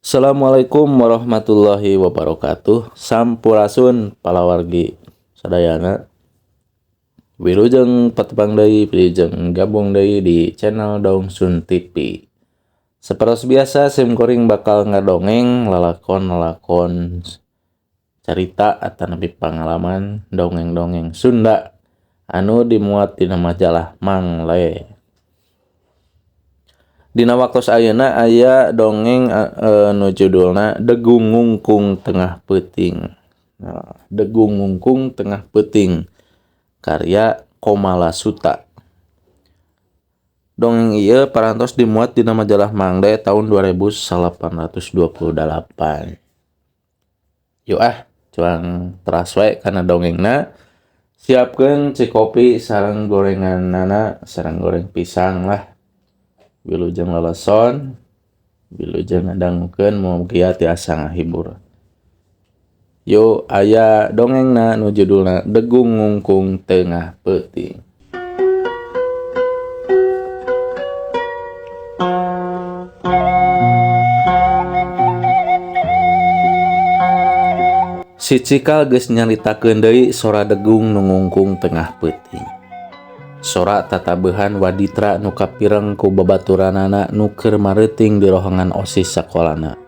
Assalamualaikum warahmatullahi wabarakatuh. Sampurasun palawargi sadayana. Wilujeng patepang deui wilujeng gabung deui di channel Dongsun TV. Sapertos biasa sim kuring bakal ngadongeng lalakon-lalakon carita atanapi pangalaman dongeng-dongeng Sunda anu dimuat dina majalah Mangle. Dina waktos ayeuna aya dongeng nu judulna Degung Ngungkung Tengah Peuting. Degung Ngungkung Tengah Peuting karya Komala Suta. Dongeng ieu parantos dimuat dina majalah Mangle tahun 2828. Yuk cuang teras we kana dongengna. Siapkeun cikopi sareng gorenganana, sareng goreng pisang lah. Wilujeng lalason, wilujeng ngadangukeun mugia tiasa ngahibur. Yo aya dongengna nu judulna Degung Ngungkung Tengah Peuting. Si Cikal geus nyaritakeun deui sora degung nu ngungkung tengah peuting. Sora tatabeuhan waditra nu kapireng ku babaturanana nu keur mareuting di rohangan OSIS sakolana.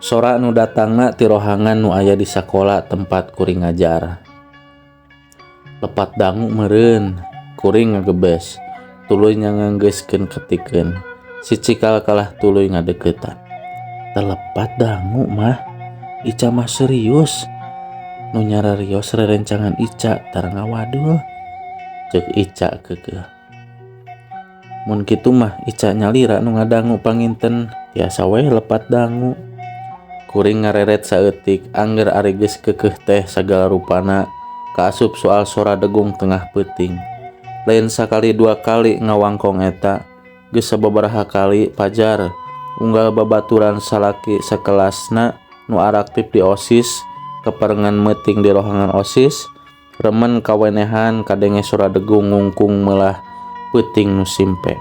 Sora nu datangna ti rohangan nu aya di sakola tempat kuring ngajar. Lepat dangu meureun, kuring ngagebes, tuluy nganggeuskeun ketikeun. Si Cikal kalah tuluy ngadeuketan. Telepat dangu mah, Ica mah serius. Nu nyararios rerencangan Ica tara ngawadul. Cek Ica keukeuh. Mun kitu mah Ica nyalira nu ngadangu panginten tiasa we lepat dangu. Kuring ngareret saeutik angger ari geus keukeuh teh sagala rupana kaasup soal sora degung tengah peuting. Lain sakali dua kali ngawangkong eta, geus sababaraha kali pajar unggal babaturan salaki sakelasna nu araktif di OSIS keperengan meuting di rohangan OSIS. Remen kawenehan kadenge sora degung ngungkung meulah peuting nu simpe.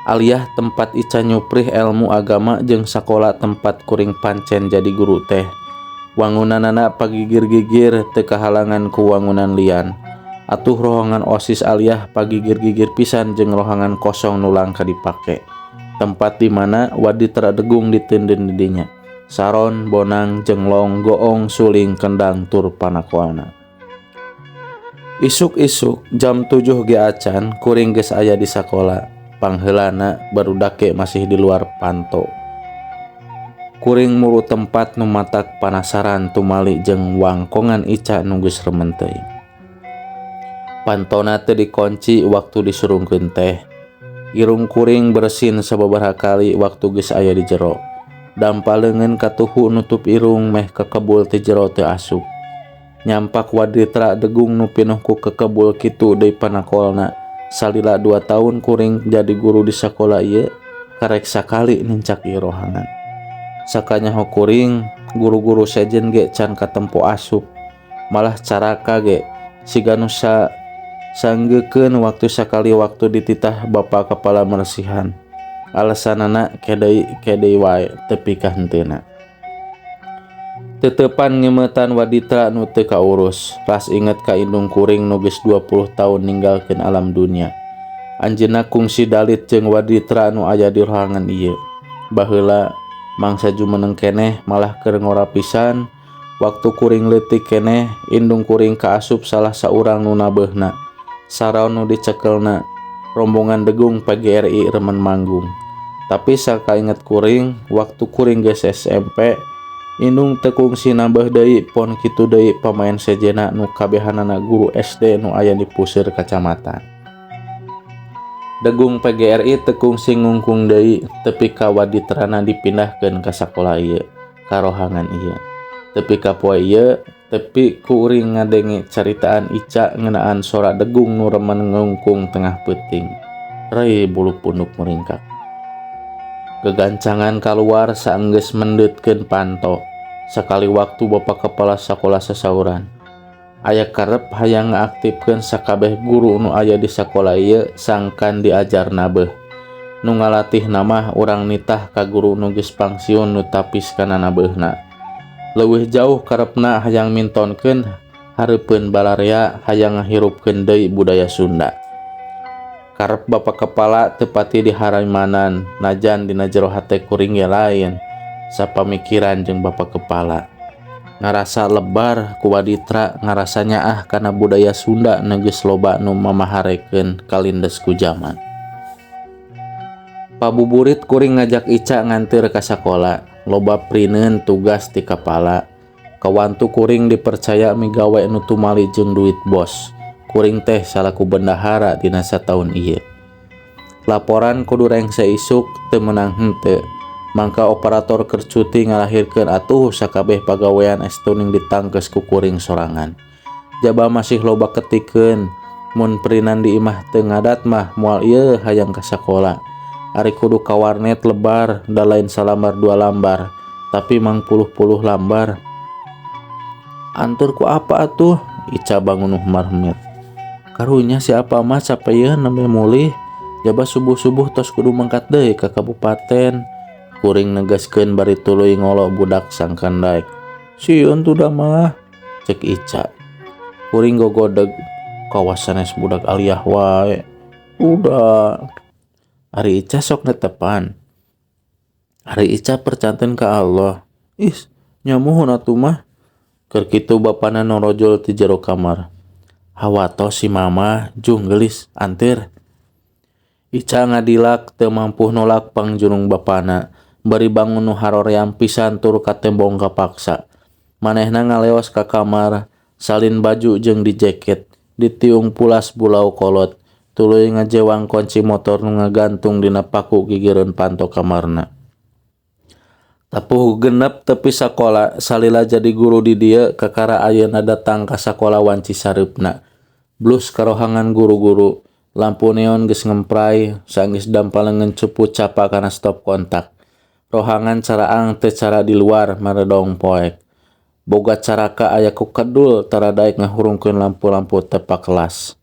Aliah tempat Ica nyuprih ilmu agama jeung sakola tempat kuring pancen jadi guru teh. Wangunanana pagigir-gigir teu kahalangan ku wangunan lian. Atuh rohangan OSIS aliah pagigir-gigir pisan jeung rohangan kosong nu langka dipake. Tempat di mana waditra degung diteundeun di dinya. Saron, bonang, jenglong, goong, suling, kendang, tur panakoana. Isuk-isuk jam 7 ge acan kuring geus aya di sakola. Pangheulana barudake masih di luar panto. Kuring muru tempat nu matak panasaran tumali jeung wangkongan Ica nu geus remen teuing. Pantona teu dikunci waktu disurungkeun teh. Irung kuring bersin sababaraha kali waktu geus aya di jero. Dampaleungeun katuhu nutup irung meh kekebul ti jero teu asup. Nyampak waditra degung nu pinuh ku kekebul kitu deui panakolna. Salila 2 tahun kuring jadi guru di sakola ieu karek sakali nincak ieu rohangan. Sakanyaho kuring guru-guru sejen ge can katempo asup. Malah caraka ge siga nu sanggeukeun waktu sakali waktu dititah Bapa Kepala Mersihan. Alasanana kedei wae tepi ka henteuna. Teutepan ngeumetan waditra nu teu kaurus. Ras inget ka indung kuring nu geus 20 tahun ninggalkeun alam dunia. Anjeunna kungsi dalit jeung waditra nu aya di rohangan ieu. Baheula mangsa jumeneng keneh malah keur ngora pisan. Waktu kuring leutik keneh indung kuring kaasup salah saurang nu nabeuhna. Saraon nu dicekelna rombongan degung PGRI remen manggung. Tapi sakainget kuring waktu kuring geus SMP indung teu kungsi nambah deui pon kitu deui pamaen sejena nu kabehanana guru SD nu aya di puseur kacamatan. Degung PGRI teu kungsi ngungkung deui tepi ka waditrana dipindahkeun ka sakola ieu ka rohangan ieu. Tepi ka poe ieu tepi kuring ngadenge caritaan Ica ngeunaan sora degung nu remen ngungkung tengah peuting. Rei bulu punduk meringkak. Gegancangan kaluar saenggeus mendeutkeun panto. Sakali waktu Bapak Kepala Sakola sasauran. Aya karep hayang ngaaktifkeun sakabeh guru nu aya di sakola ieu sangkan diajar nabeuh. Nu ngalatih nama urang nitah ka guru nu geus pangsiun nu tapis kana nabeuna. Leuwih jauh karepna hayang mintonkeun hareupeun balarea hayang ngahirupkeun deui budaya Sunda. Karep Bapa Kepala teu pati diharaimanan, najan dina jero hate kuring ge lain sapamikiran jeung Bapa Kepala. Ngarasa lebar ku Waditra ngarasa nyaah kana budaya Sunda nu geus loba nu mamaharekeun kalindes ku jaman. Pabuburit kuring ngajak Ica nganteur ka sakola, loba prineun tugas ti kapala. Kawantu kuring dipercaya migawe nu tumali jeung duit bos. Kuring teh salaku bendahara dina sataun ieu. Laporan kudu rengse isuk teu meunang henteu. Mangka operator keur cuti ngalahirkeun atuh sakabeh pagawean estuning ditangkeus ku kuring sorangan. Jaba masih loba ketikeun, mun perinan di imah teu ngadat mah moal ieu hayang ka sakola. Ari kudu ka warnet lebar, da lain salambar 2 lambar, tapi mang puluh-puluh lambar. Antur ku apa atuh? Ica bangun marmit. Karunya siapa mah capeyeun nembe mulih, jaba subuh-subuh tos kudu mangkat deui ka kabupaten. Kuring negaskeun bari tuluy ngolo budak sangkandaek. Sieun tuh da mah, cek Ica. Kuring gogodeg, kawas sanes budak aliyah wae. Udah. Ari Ica sok netepan. Ari Ica percanten ka Allah. Is, nyamuhun atuh mah. Keur kitu bapana norojol ti jero kamar. Hawatos si mama jung geulis anteur. Ica ngadilak teu mampu nolak pangjurung bapana. Bari bangun nu haroream pisan tur ka tembong kapaksa. Manehna ngaleos ka kamar, salin baju jeung di jaket, ditiung pulas bulau kolot. Tuluy ngajewang kunci motor nu ngagantung dina paku gigireun panto kamarna. Tapuh genep tepi sakola, salila jadi guru di dieu kakara ayeuna datang ka sakola wanci sareupna. Blus karohangan guru-guru, lampu neon geus ngempray, sanggeus dampalengeun cupu capa kana stop kontak. Rohangan caraang teu cara di luar maredong poek. Boga caraka aya ku kedul tara daek ngahurungkeun lampu-lampu tepak kelas.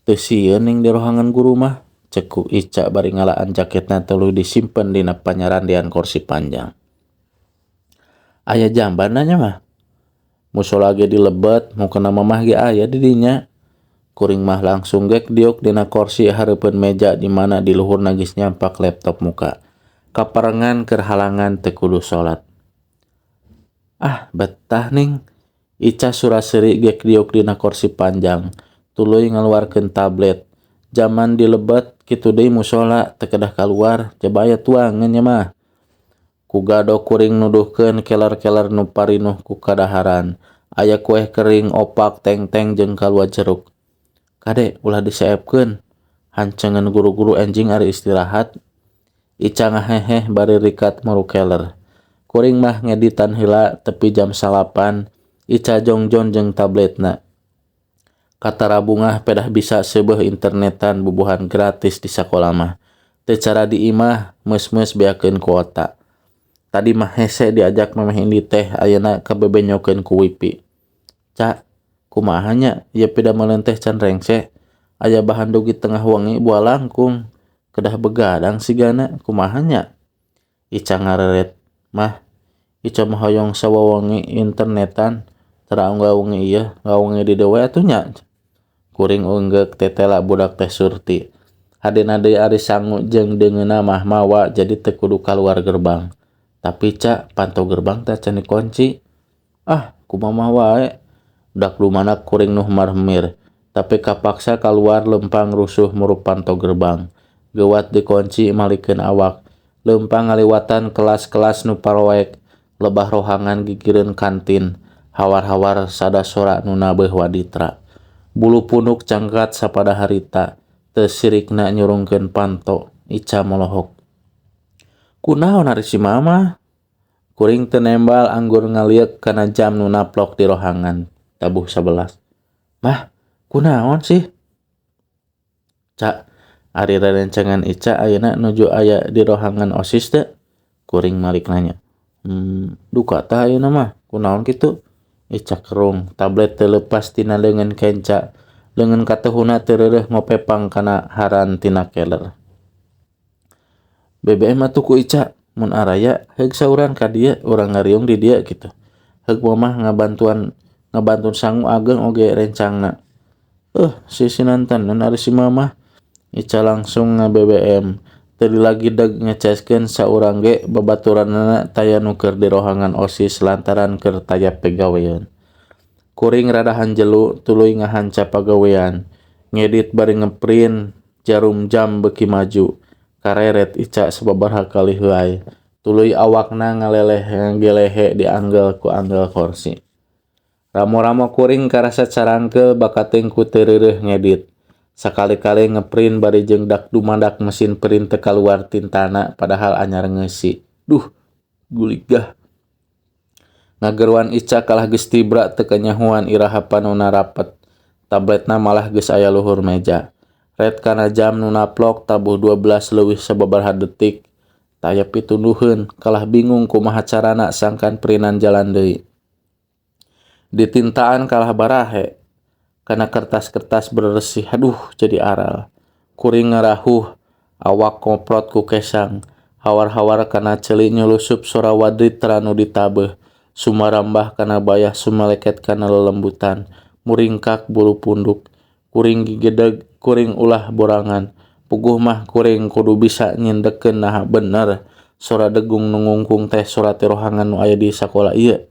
Teu sieun ning di rohangan guru mah, cek ku Ica bari ngalaan jaketna tuluy disimpen dina panyarandean kursi panjang. Aya jamban nya mah. Musola ge dilebet, mukana mamah ge aya di dinya. Kuring mah langsung gek diuk dina kursi hareupeun meja di mana di luhurna geus nyampak laptop muka. Kaparengan keur halangan teu kudu salat. Ah, betah ning. Ica sura-seri gek diuk dina kursi panjang. Tuluy ngaluarkeun tablet. Zaman dilebet kitu deui musola teu kedah kaluar, coba aya tuangeun nya mah. Ku gado kuring nuduhkeun keler-keler nu parinuh ku kadaharan. Aya kueh kering opak teng-teng jeung kalua jeruk. Kade ulah diseepkeun. Hancengeun guru-guru enjing ari istirahat. Ica ngaheheh bari rikat maru keler. Kuring mah ngeditan heula tepi jam 8. Ica jongjon jeung tabletna. Katara bungah pedah bisa seubeuh internetan bubuhan gratis di sakola mah. Teu cara di imah meus-meus beakeun kuota. Tadi mah hese diajak mameh indi teh ayeuna kabebenyokeun ku wifi. Ca, kumaha nya ieu pida meuleun teh can rengse. Aya bahan dugi tengah wengi buah langkung. Kedah begadang sigana kumaha nya? Ica ngareret. Mah, Ica mah hoyong sawawengi internetan. Tara nggawengi ieu, ngawengi di dewe atuh nya. Kuring unggek tetela budak teh Surti. Hadena deui ari sangu jeung deungeuna mah mawa jadi teu kudu kaluar gerbang. Tapi Ca, panto gerbang teh can dikunci. Ah, kumaha wae. Budak lumanak kuring nuh marmir. Tapi kapaksa kaluar lempang rusuh murup panto gerbang. Geuwat dikunci malikeun awak. Lempang ngaliwatan kelas-kelas nu paroek. Lebah rohangan gigireun kantin. Hawar-hawar sada sora nu nabeuh Waditra. Bulu punuk cangkat sapada harita. Teu sirikna nyurungkeun panto. Ica molohok. Kunaon ari si mama? Kuring teu nembal anggur ngaliek kana jam nu naplok di rohangan. Tabuh 11. Mah, kunaon sih? Ca, ari rerencengan Ica ayeuna nuju aya di rohangan OSIS teu? Kuring malik nanya. Duka tah ayeuna mah. Kunaon kitu? Ica kerung, tablet teu leupas tina leungeun kenca. Leungeun kateuhuna teu reureuh ngopepang kana haran tina keler. BBM atuh ku Ica mun araya heug sauran ka dieu urang ngariung di dieu kitu. Heug mamah ngabantun sangu ageng oge rencangna. Si sinantan dan ari si mamah Ica langsung BBM. Tadi lagi deg ngecaskeun saurang ge babaturanna taya nu keur di rohangan OSIS lantaran keur taya pegawean. Kuring rada hanjelu tuluy ngahanca pagawean. Ngedit bari ngeprint jarum jam beuki maju. Kareret Ica sababaraha kali heulai. Tuluy awakna ngelehe dianggal ku anggal kursi. Ramo-ramo kuring karasa carangkeul bakat teuing ku teu reureuh ngedit. Sakali-kali ngeprint bari jeung dak dumadak mesin print teu kaluar tintana padahal anyar ngeusi. Duh, guligah. Ngageruan Ica kalah geus tibra teu kanyahoan iraha panonna rapet. Tabletna malah geus aya luhur meja. Red kana jam nu naplok tabuh 12 leuwih sababaraha detik. Taya pitunduheun, kalah bingung kumaha carana sangkan printan jalan deui. Ditintaan kalah barahe. Kana kertas-kertas beresih, aduh jadi aral. Kuring ngarahuh, awak koprot ku kesang. Hawar-hawar kana ceuli nyulusup sora waditra nu ditabeuh. Sumarambah kana bayah sumaleket kana lelembutan. Muringkak bulu punduk. Kuring gigedeg, kuring ulah borangan. Puguh mah kuring kudu bisa nyindekeun naha bener. Sora degung nu ngungkung teh sora tirohangan nu aya di sakola ieu.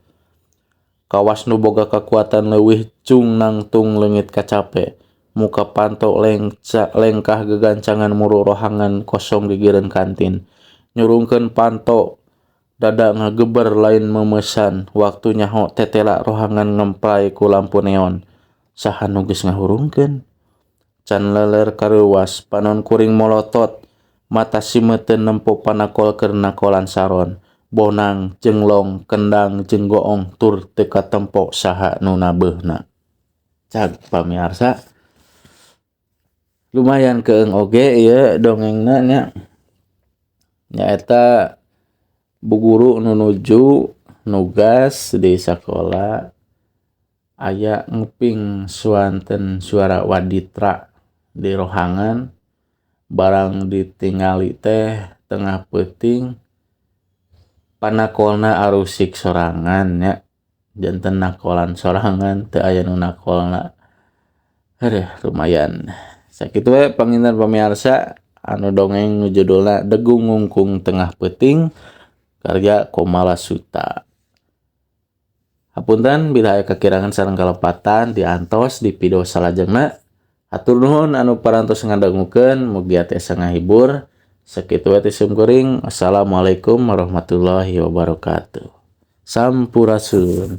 Kawas nu boga kakuatan leuwih cung nangtung leungit kacape. Muka panto lengkah gegancangan muru rohangan kosong gigireun kantin. Nyurungkeun panto dada ngageber lain memesan. Waktu nyaho tetela rohangan ngempray ku lampu neon. Saha nu geus ngahurungkeun? Can leler kareuwas panon kuring molotot. Mata simeteun nempo panakol keur nakolan saron. Bonang, jenglong, kendang, jeung goong tur teu katempo saha nu nabeuna. Cag pamirsa. Lumayan keung oge ieu dongengna nya. Nyaeta bu guru nu nuju nugas di sakola aya nguping suanten suara waditra di rohangan barang ditingali teh tengah peuting panakolna arusik sorangan nya janten nakolan sorangan teu aya nu nakolna. Lumayan sakitu we panginten pamirsa anu dongeng nu judulna Degung Ngungkung Tengah Peuting karya Komalasuta. Hapunten bila aya kakirangan sareng kalepatan diantos di video salajengna. Hatur nuhun anu parantos ngadangukeun mugi tiasa ngahibur. Sakitu we ti simkuring. Assalamualaikum warahmatullahi wabarakatuh. Sampurasun.